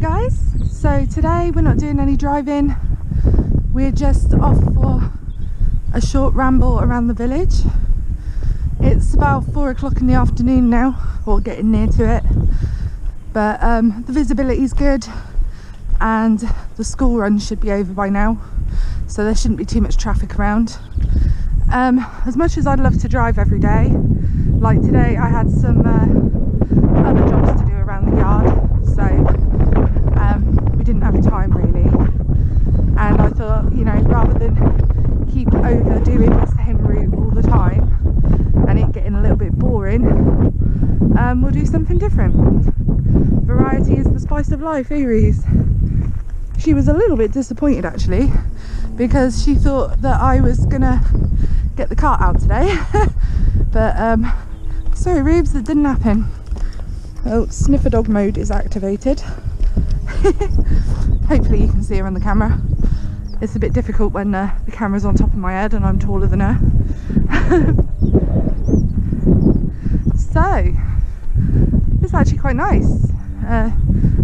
guys, so today we're not doing any driving, we're just off for a short ramble around the village. It's about 4 o'clock in the afternoon now, or getting near to it, but the visibility is good and the school run should be over by now, so there shouldn't be too much traffic around. As much as I'd love to drive every day, like today I had some other jobs to do around the yard, so we didn't have time really, and I thought, you know, rather than keep overdoing the same route all the time and it getting a little bit boring, we'll do something different. Variety is the spice of life, Reese. She was a little bit disappointed actually, because she thought that I was gonna get the cart out today but sorry Rubes, that didn't happen. Oh, sniffer dog mode is activated. Hopefully you can see her on the camera. It's a bit difficult when the camera's on top of my head and I'm taller than her. So it's actually quite nice.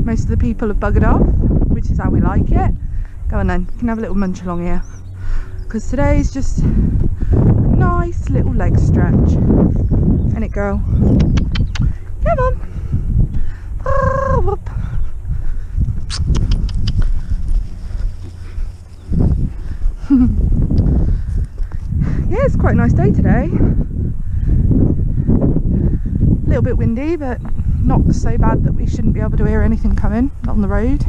Most of the people have buggered off, which is how we like it. Go on then, you can have a little munch along here, because today's just a nice little leg stretch. Ain't it, girl? Come on. Oh, whoop. Yeah, it's quite a nice day today. A little bit windy, but not so bad that we shouldn't be able to hear anything coming on the road.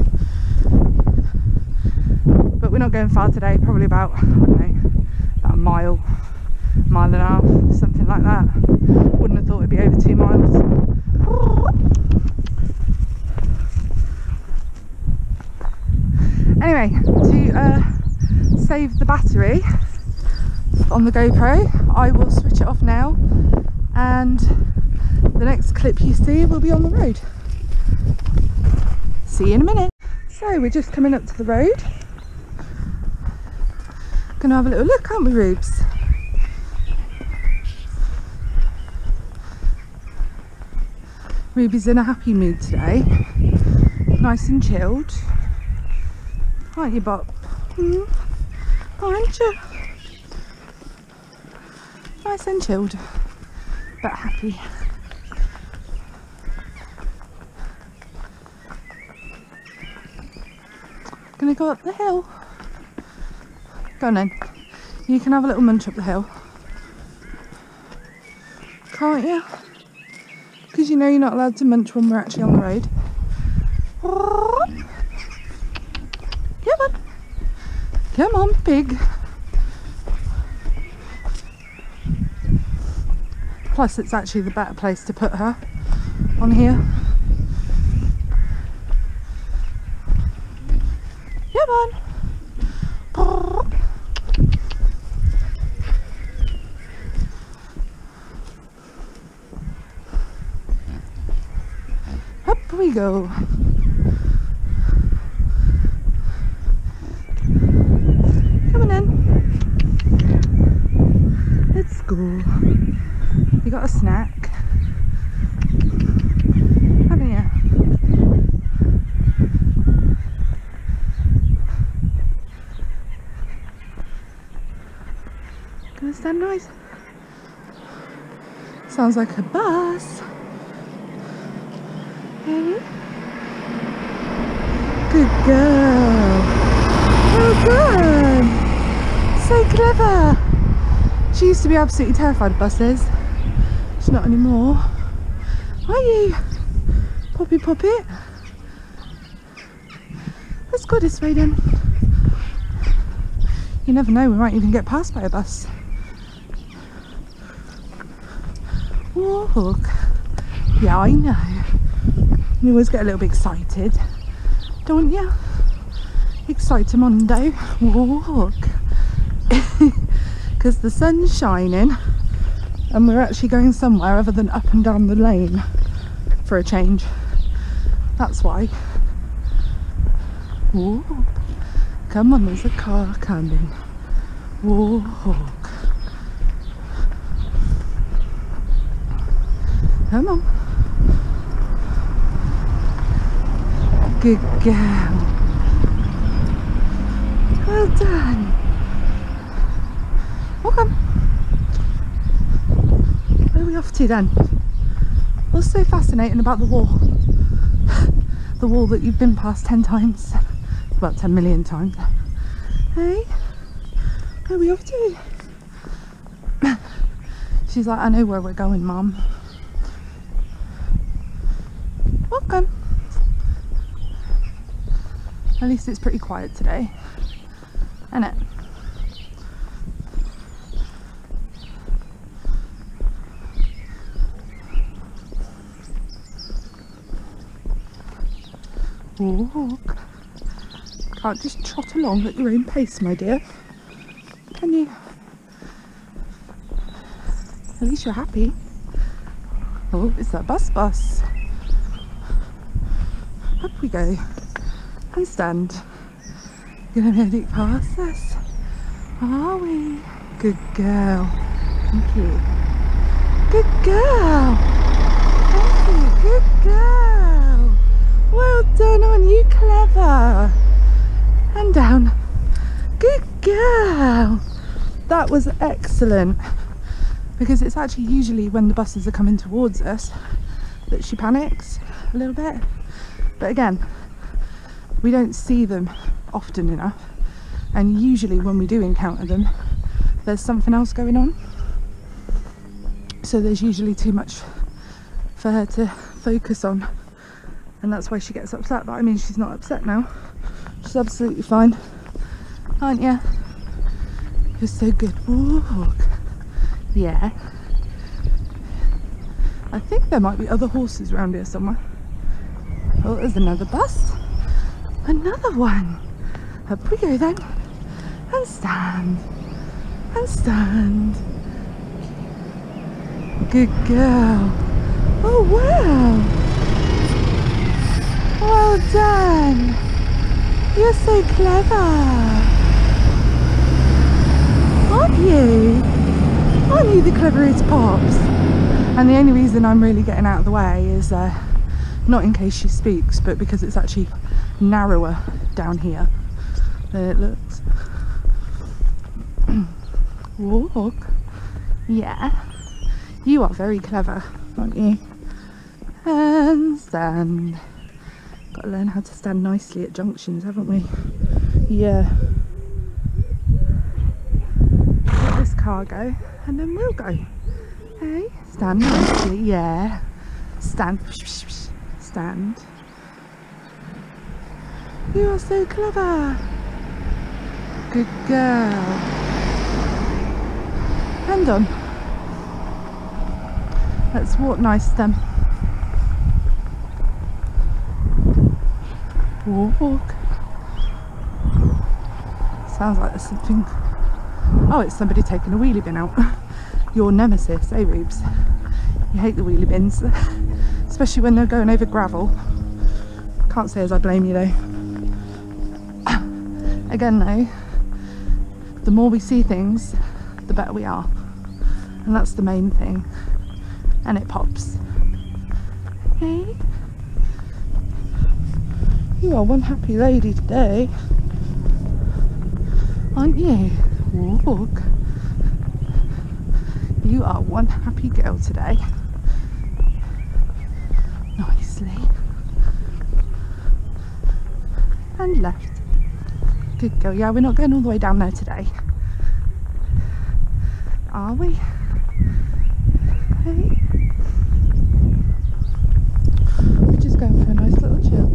But we're not going far today, probably about, I don't know, about a mile and a half, something like that. Wouldn't have thought it'd be over 2 miles. Anyway, to save the battery on the GoPro, I will switch it off now, and the next clip you see will be on the road. See you in a minute. So we're just coming up to the road. Gonna have a little look, aren't we, Rubes? Ruby's in a happy mood today, nice and chilled, aren't you, Bob? Aren't you? Nice and chilled, but happy. Gonna go up the hill. Go on then, you can have a little munch up the hill, can't you? Because you know you're not allowed to munch when we're actually on the road. Come on. Come on, pig. Plus it's actually the better place to put her, on here. Come on. Up we go. Come on in. Let's go. You got a snack, haven't you? Gonna stand nice. Sounds like a bus. Hey. Good girl. Oh good. So clever. She used to be absolutely terrified of buses. She's not anymore. Are you? Poppy Poppet? Let's go this way then. You never know, we might even get passed by a bus. Walk. Yeah, I know. You always get a little bit excited, don't you? Excitamondo. Walk. Because the sun's shining and we're actually going somewhere other than up and down the lane for a change. That's why. Walk. Come on, there's a car coming. Walk. Come on. Good girl. Well done. Welcome. Where are we off to then? What's so fascinating about the wall? The wall that you've been past 10 times. About 10 million times. Hey? Where are we off to? She's like, I know where we're going, Mum. Welcome. At least it's pretty quiet today, isn't it? Walk. Can't just trot along at your own pace, my dear. Can you? At least you're happy. Oh, it's that bus. Up we go. And stand. Gonna let it pass us. Are we? Good girl. Thank you. Good girl. Thank you. Good girl. Well done, aren't you clever? And down. Good girl. That was excellent. Because it's actually usually when the buses are coming towards us that she panics a little bit. But again, we don't see them often enough, and usually when we do encounter them there's something else going on, so there's usually too much for her to focus on, and that's why she gets upset. But I mean, she's not upset now, she's absolutely fine, aren't you? You're so good. Walk. Yeah, I think there might be other horses around here somewhere. Oh, there's another bus. Another one. Up we go then. And stand. And stand. Good girl. Oh wow. Well done. You're so clever. Aren't you? Aren't you the cleverest Pops? And the only reason I'm really getting out of the way is not in case she speaks, but because it's actually narrower down here than it looks. Walk. Yeah. You are very clever, aren't you? And stand. Got to learn how to stand nicely at junctions, haven't we? Yeah. Let this car go and then we'll go. Hey, stand nicely. Yeah. Stand. Stand. You are so clever. Good girl. Hand on. Let's walk nice then. Walk. Sounds like there's something. Oh, it's somebody taking a wheelie bin out. Your nemesis, eh, Rubes? You hate the wheelie bins, especially when they're going over gravel. Can't say as I blame you though. Again though, the more we see things, the better we are. And that's the main thing. And it Pops. Hey? You are one happy lady today, aren't you? Walk. You are one happy girl today. Nicely. And left. Good girl. Yeah, we're not going all the way down there today, are we? Hey? We're just going for a nice little chill.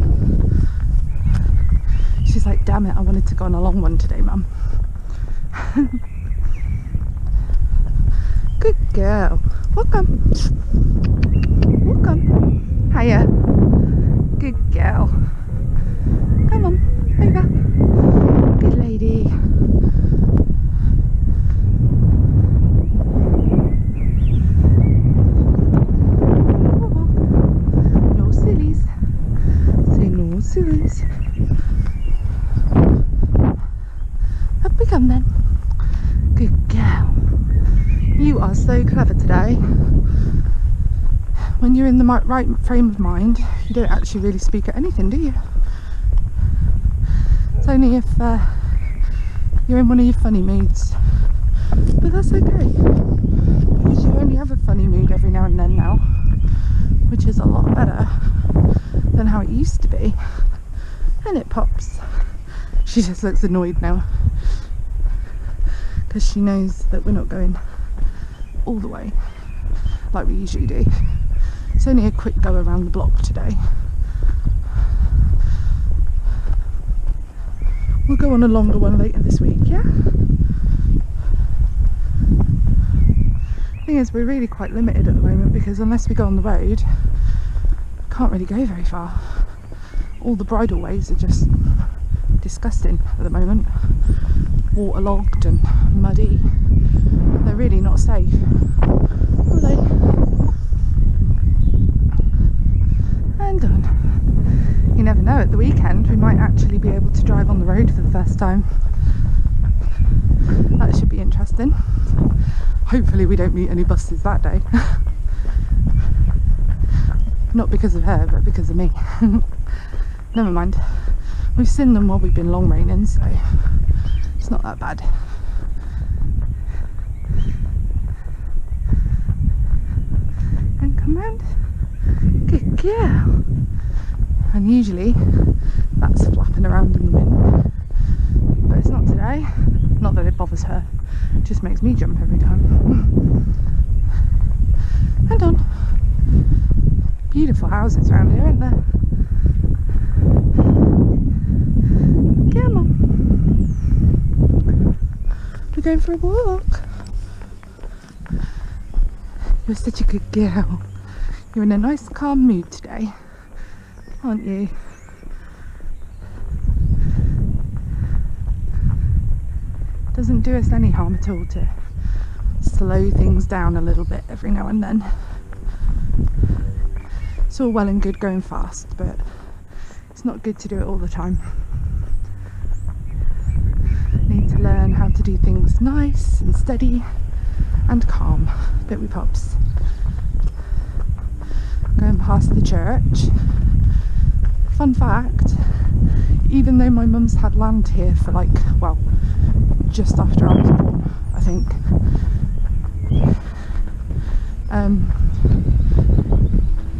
She's like, damn it, I wanted to go on a long one today, Mum. Good girl. Welcome. Welcome. Hiya. Good girl. Come on, over. Good lady. No sillies. Say no sillies. Up we come then. Good girl. You are so clever today. When you're in the right frame of mind, you don't actually really speak at anything, do you? only if you're in one of your funny moods, but that's okay, because you only have a funny mood every now and then now, which is a lot better than how it used to be. And it pops. She just looks annoyed now because she knows that we're not going all the way like we usually do. It's only a quick go around the block today. We'll go on a longer one later this week, yeah? Thing is, we're really quite limited at the moment because unless we go on the road, can't really go very far. All the bridle ways are just disgusting at the moment. Waterlogged and muddy. They're really not safe, are they? And done. You never know, at the weekend we might actually be able to drive on the road for the first time. That should be interesting. Hopefully we don't meet any buses that day. Not because of her, but because of me. Never mind. We've seen them while we've been long raining, so it's not that bad. And come round. Good girl. And usually that's flapping around in the wind, but it's not today. Not that it bothers her, it just makes me jump every time. And on. Beautiful houses around here, aren't there? Come on. We're going for a walk. You're such a good girl. You're in a nice calm mood today, aren't you? Doesn't do us any harm at all to slow things down a little bit every now and then. It's all well and good going fast, but it's not good to do it all the time. Need to learn how to do things nice and steady and calm, don't we, Pops? Going past the church. Fun fact, even though my mum's had land here for like, well, just after I was born, I think.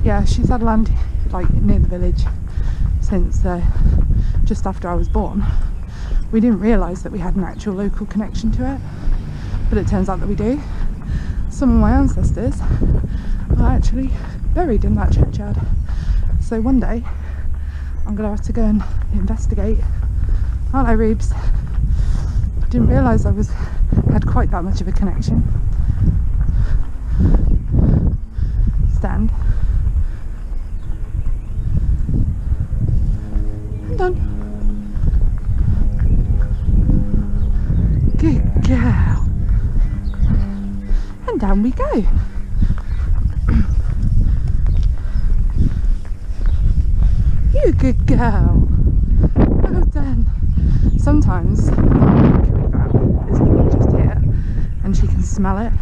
Yeah, she's had land like near the village since just after I was born. We didn't realise that we had an actual local connection to it, but it turns out that we do. Some of my ancestors are actually buried in that churchyard. So one day I'm gonna have to go and investigate, aren't I, Rubes? Didn't realise I had quite that much of a connection. Stand. I'm done. Good girl. And down we go. You good girl. Well done. Sometimes is just here and she can smell it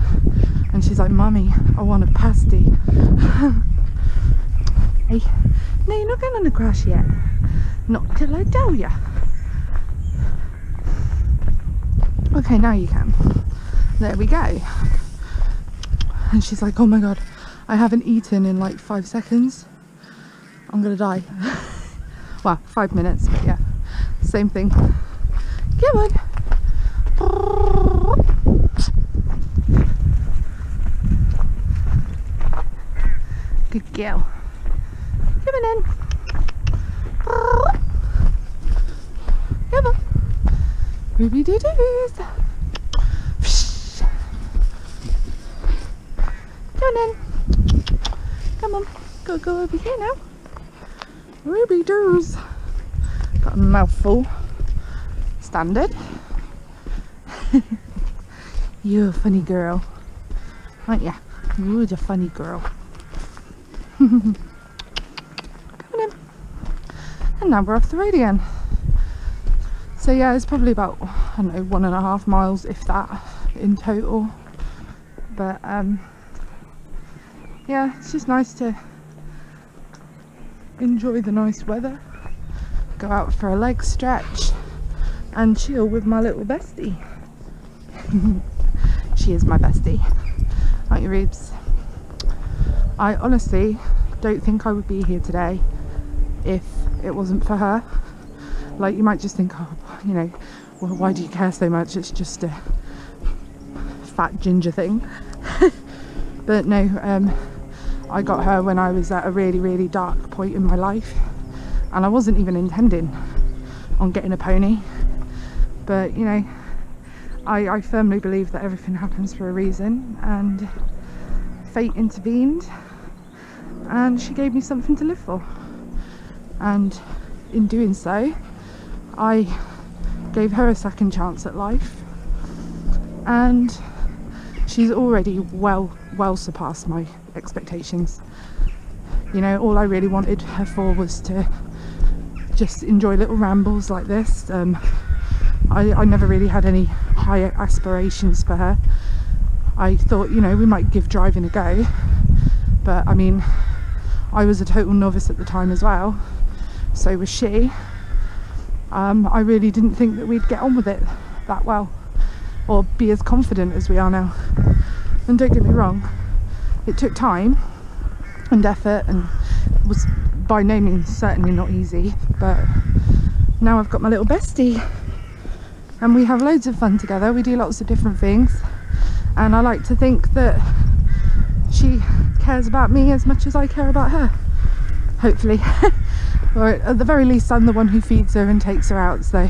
and she's like, Mummy, I want a pasty. Hey, no, you're not going on the grass yet. Not till I tell ya. Okay, now you can. There we go. And she's like, oh my god, I haven't eaten in like 5 seconds. I'm gonna die. Well, 5 minutes, but yeah, same thing. Come on. Good girl. Come on in. Come on. Ruby doo doos. Come on in. Come on. Go over here now. Ruby doos. Got a mouthful. Standard. You're a funny girl, aren't ya? You're a funny girl. Come on in. And now we're off the road again. So yeah, it's probably about, I don't know, 1.5 miles, if that, in total. But yeah, it's just nice to enjoy the nice weather. Go out for a leg stretch. and chill with my little bestie. She is my bestie, aren't you, Rubes? I honestly don't think I would be here today if it wasn't for her. Like, you might just think, oh, you know, well, why do you care so much? It's just a fat ginger thing. But no, I got her when I was at a really, really dark point in my life, and I wasn't even intending on getting a pony. But, you know, I firmly believe that everything happens for a reason, and fate intervened and she gave me something to live for. And in doing so, I gave her a second chance at life, and she's already well surpassed my expectations. You know, all I really wanted her for was to just enjoy little rambles like this. I never really had any high aspirations for her. I thought, you know, we might give driving a go, but I mean, I was a total novice at the time as well, so was she. I really didn't think that we'd get on with it that well, or be as confident as we are now. And don't get me wrong, it took time and effort and was by no means certainly not easy, but now I've got my little bestie and we have loads of fun together. We do lots of different things, and I like to think that she cares about me as much as I care about her, hopefully. Or at the very least, I'm the one who feeds her and takes her out, so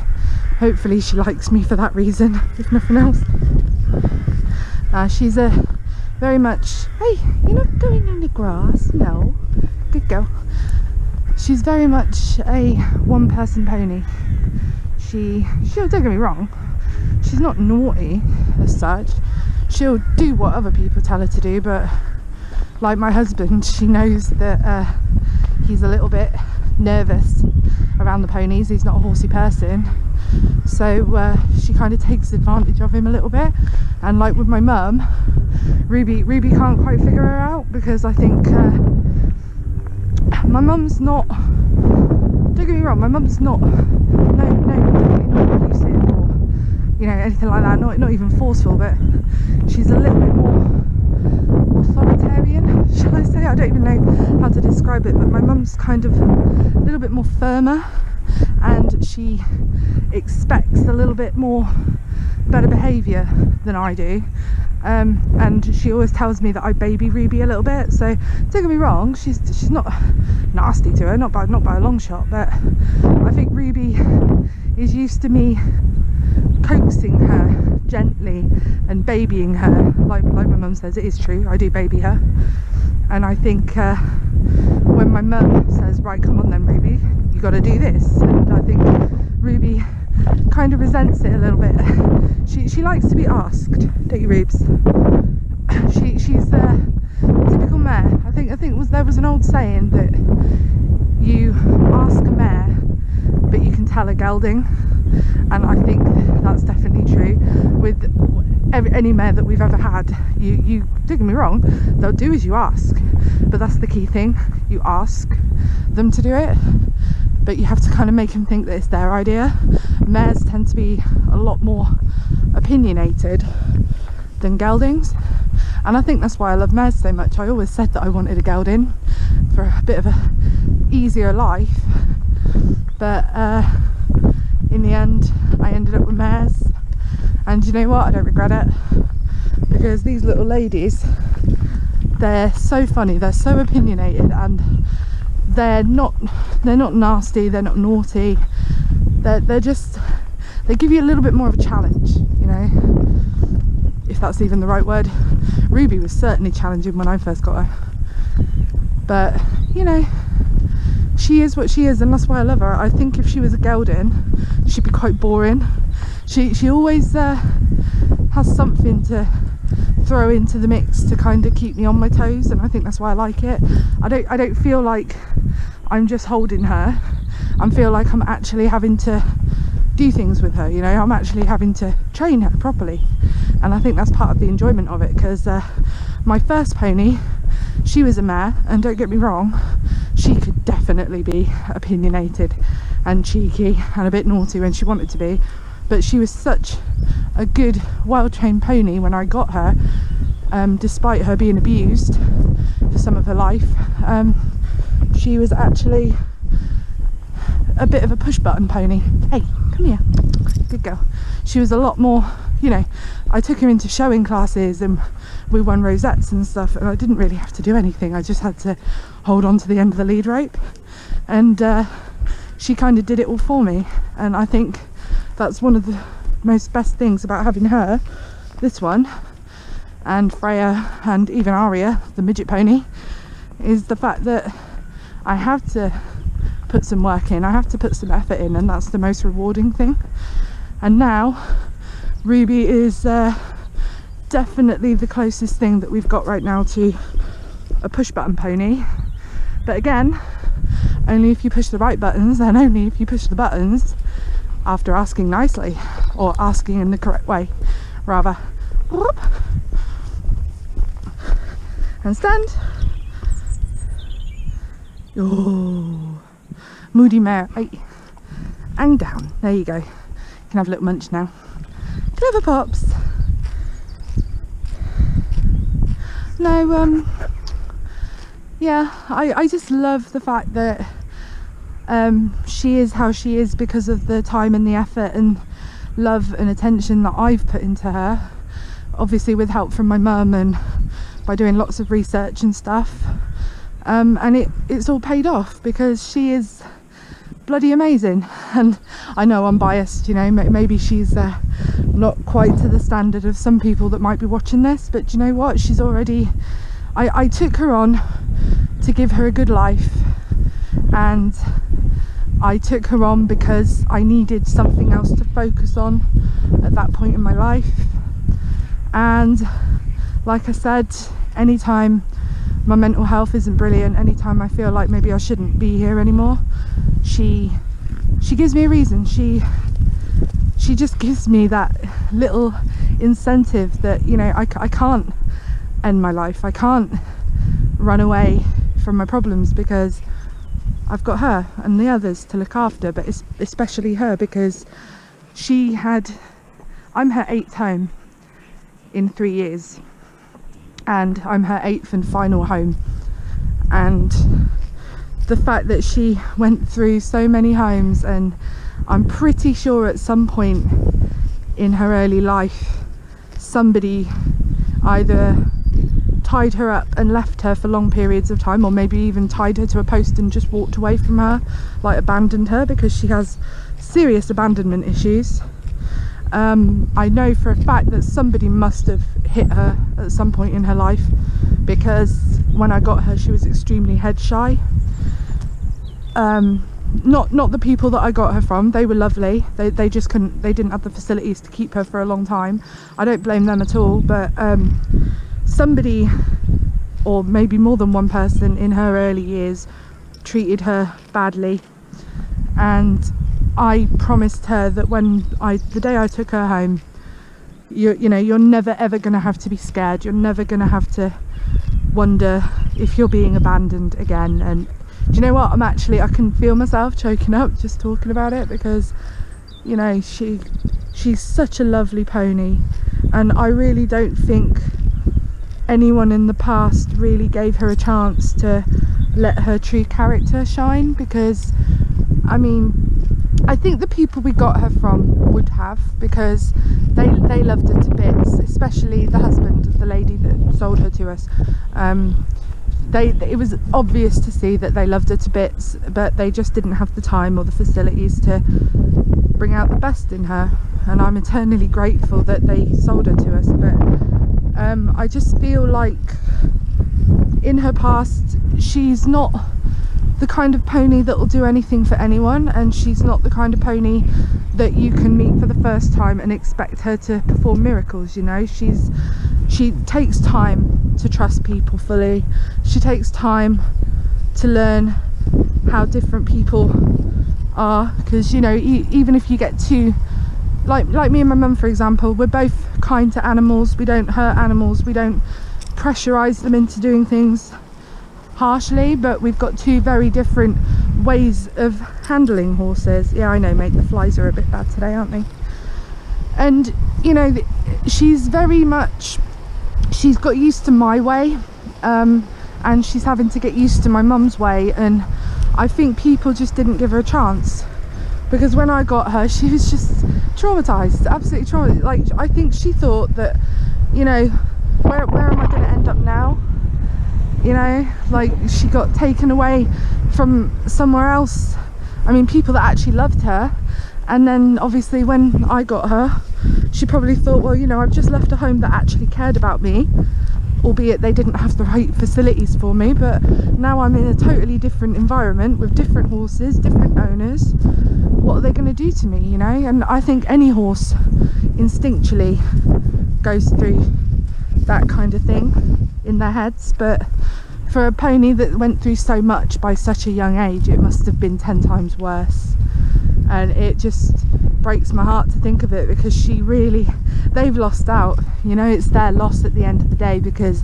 hopefully she likes me for that reason, if nothing else. She's a very much, hey, you're not going on the grass, no, good girl. She's very much a one-person pony. She'll, don't get me wrong, she's not naughty as such. She'll do what other people tell her to do, but like my husband, she knows that he's a little bit nervous around the ponies. He's not a horsey person, so she kind of takes advantage of him a little bit. And like with my mum, Ruby can't quite figure her out, because I think my mum's not, don't get me wrong, my mum's not definitely not abusive or, you know, anything like that, not even forceful, but she's a little bit more authoritarian, shall I say. I don't even know how to describe it, but my mum's kind of a little bit more firmer, and she expects a little bit more better behaviour than I do. And she always tells me that I baby Ruby a little bit, so don't get me wrong, she's not nasty to her, not by a long shot, but I think Ruby is used to me coaxing her gently and babying her. Like my mum says, it is true, I do baby her. And I think when my mum says, right, come on then Ruby, you got to do this, and I think Ruby kind of resents it a little bit. She likes to be asked, don't you, Rubes? She's the typical mare. I think there was an old saying that you ask a mare but you can tell a gelding, and I think that's definitely true with any mare that we've ever had. You don't get me wrong, they'll do as you ask, but that's the key thing. You ask them to do it, but you have to kind of make them think that it's their idea. Mares tend to be a lot more opinionated than geldings, and I think that's why I love mares so much. I always said that I wanted a gelding for a bit of a easier life, but in the end I ended up with mares, and you know what, I don't regret it, because these little ladies, they're so funny, they're so opinionated, and they're not nasty, they're not naughty, they're just, they give you a little bit more of a challenge, you know, if that's even the right word. Ruby was certainly challenging when I first got her, but you know, she is what she is, and that's why I love her. I think if she was a gelding, she'd be quite boring. She always has something to throw into the mix to kind of keep me on my toes, and I think that's why I like it. I don't feel like I'm just holding her. I feel like I'm actually having to do things with her, you know, I'm actually having to train her properly, and I think that's part of the enjoyment of it, because my first pony, she was a mare, and don't get me wrong, she could definitely be opinionated and cheeky and a bit naughty when she wanted to be, but she was such a good, well-trained pony when I got her, despite her being abused for some of her life. She was actually a bit of a push-button pony. Hey, come here, good girl. She was a lot more, you know, I took her into showing classes and we won rosettes and stuff, and I didn't really have to do anything. I just had to hold on to the end of the lead rope, and she kind of did it all for me. And I think that's one of the most best things about having her, this one, and Freya, and even Aria, the midget pony, is the fact that I have to put some work in, I have to put some effort in, and that's the most rewarding thing. And now Ruby is definitely the closest thing that we've got right now to a push button pony. But again, only if you push the right buttons, and only if you push the buttons after asking nicely, or asking in the correct way rather. Whoop. And stand. Oh, moody mare, right, and down. There you go. You can have a little munch now. Clever Pops. No, yeah, I just love the fact that she is how she is because of the time and the effort and love and attention that I've put into her, obviously with help from my mum and by doing lots of research and stuff, and it's all paid off because she is bloody amazing. And I know I'm biased, you know, maybe she's not quite to the standard of some people that might be watching this, but you know what, she's already, I took her on to give her a good life, and I took her on because I needed something else to focus on at that point in my life. And like I said, anytime my mental health isn't brilliant, anytime I feel like maybe I shouldn't be here anymore, she gives me a reason. She just gives me that little incentive that, you know, I can't end my life, I can't run away from my problems, because I've got her and the others to look after, but it's especially her, because I'm her 8th home in 3 years, and I'm her 8th and final home. And the fact that she went through so many homes, and I'm pretty sure at some point in her early life somebody either tied her up and left her for long periods of time, or maybe even tied her to a post and just walked away from her, like abandoned her, because she has serious abandonment issues. I know for a fact that somebody must have hit her at some point in her life, because when I got her she was extremely head shy. Not the people that I got her from, they were lovely, they just couldn't, they didn't have the facilities to keep her for a long time. I don't blame them at all, but somebody, or maybe more than one person in her early years, treated her badly. And I promised her that the day I took her home, you know, you're never ever going to have to be scared, you're never going to have to wonder if you're being abandoned again. And do you know what, I can feel myself choking up just talking about it, because, you know, she's such a lovely pony, and I really don't think anyone in the past really gave her a chance to let her true character shine. Because, I mean, I think the people we got her from would have, because they loved her to bits, especially the husband of the lady that sold her to us. It was obvious to see that they loved her to bits, but they just didn't have the time or the facilities to bring out the best in her, and I'm eternally grateful that they sold her to us. But I just feel like in her past she's not the kind of pony that will do anything for anyone, and she's not the kind of pony that you can meet for the first time and expect her to perform miracles. You know, she takes time to trust people fully, she takes time to learn how different people are, because, you know, even if you get too, like me and my mum for example, we're both kind to animals, we don't hurt animals, we don't pressurize them into doing things harshly, but we've got two very different ways of handling horses. Yeah, I know, mate, the flies are a bit bad today, aren't they? And you know, she's very much, she's got used to my way, and she's having to get used to my mum's way, and I think people just didn't give her a chance, because when I got her, she was just traumatized, absolutely traumatized. Like, I think she thought that, you know, where am I going to end up now? You know, like, she got taken away from somewhere else. I mean, people that actually loved her. And then obviously when I got her, she probably thought, well, you know, I've just left a home that actually cared about me, albeit they didn't have the right facilities for me, but now I'm in a totally different environment with different horses, different owners. What are they going to do to me, you know? And I think any horse instinctually goes through that kind of thing in their heads, but for a pony that went through so much by such a young age, it must have been 10 times worse. And it just breaks my heart to think of it, because she really, they've lost out, you know, it's their loss at the end of the day, because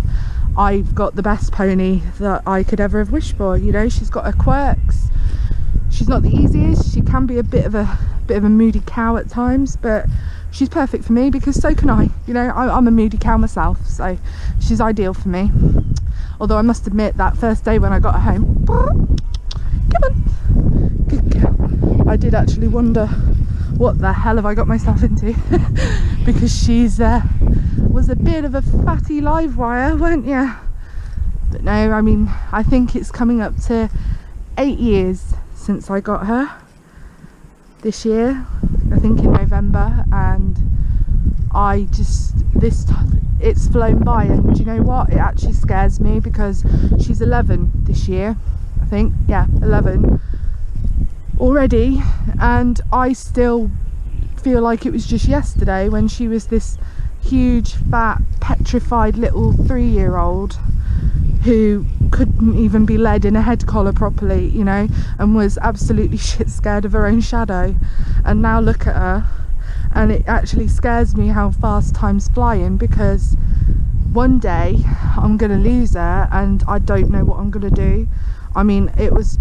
I've got the best pony that I could ever have wished for. You know, she's got her quirks, she's not the easiest, she can be a bit of a moody cow at times, but she's perfect for me, because so can I. You know, I'm a moody cow myself, so she's ideal for me. Although I must admit, that first day when I got her home, come on, good girl, I did actually wonder, what the hell have I got myself into? Because she's was a bit of a fatty live wire, weren't you? But no, I mean, I think it's coming up to 8 years since I got her this year, I think in November, and I just, it's flown by. And do you know what, it actually scares me, because she's 11 this year, I think, yeah, 11 already, and I still feel like it was just yesterday when she was this huge, fat, petrified little 3-year-old who couldn't even be led in a head collar properly, you know, and was absolutely shit scared of her own shadow. And now look at her, and it actually scares me how fast time's flying, because one day I'm gonna lose her and I don't know what I'm gonna do. I mean, it was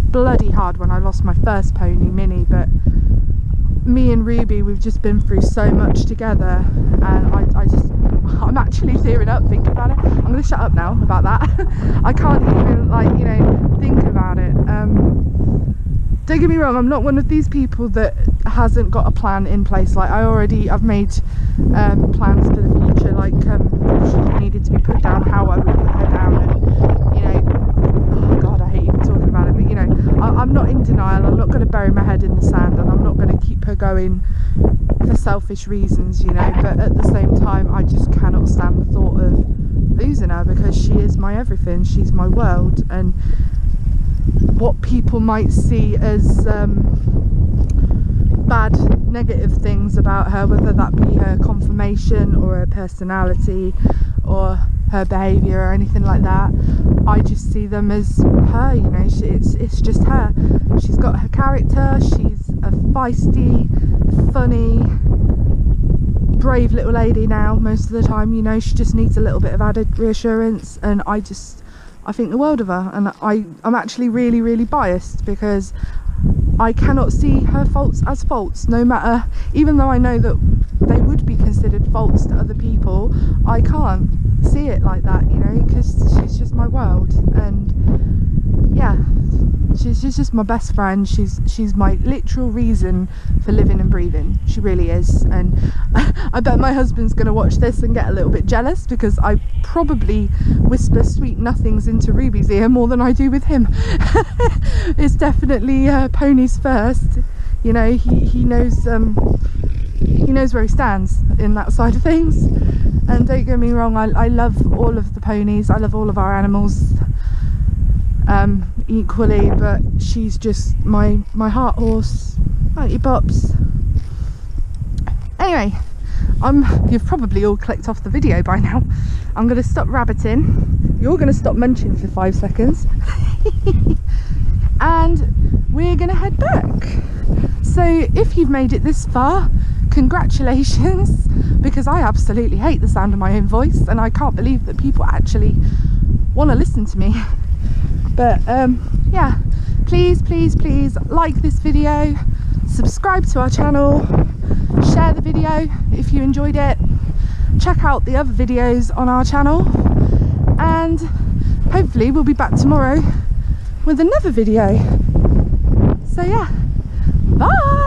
bloody hard when I lost my first pony, Minnie, but me and Ruby, we've just been through so much together, and I'm actually tearing up thinking about it. I'm going to shut up now about that. I can't even, like, you know, think about it. Don't get me wrong, I'm not one of these people that hasn't got a plan in place. Like, I've made plans for the future, like if she needed to be put down, how I would put her down, and, you know, oh god, I hate even talking about it, but you know, I'm not in denial. I'm not going to bury my head in the sand, and I'm not going to keep her going for selfish reasons, you know, but at the same time, I just cannot stand the thought of losing her, because she is my everything, she's my world. And what people might see as bad, negative things about her, whether that be her conformation or her personality or her behaviour or anything like that, I just see them as her, you know. It's just her. She's got her character, she's a feisty, funny, brave little lady now most of the time, you know. She just needs a little bit of added reassurance, and I think the world of her. And I'm actually really, really biased, because I cannot see her faults as faults, no matter, even though I know that they would be considered faults to other people, I can't see it like that, you know, because she's just my world. And yeah, she's just my best friend. She's my literal reason for living and breathing. She really is. And I bet my husband's gonna watch this and get a little bit jealous, because I probably whisper sweet nothings into Ruby's ear more than I do with him. It's definitely ponies first, you know. He knows where he stands in that side of things. And don't get me wrong, I love all of the ponies, I love all of our animals equally, but she's just my heart horse. Aren't you, Pops? Anyway, you've probably all clicked off the video by now. I'm going to stop rabbiting, you're going to stop munching for 5 seconds, and we're going to head back. So if you've made it this far, congratulations, because I absolutely hate the sound of my own voice, and I can't believe that people actually want to listen to me. But yeah, please like this video, subscribe to our channel, share the video if you enjoyed it, check out the other videos on our channel, and hopefully we'll be back tomorrow with another video. So yeah, bye.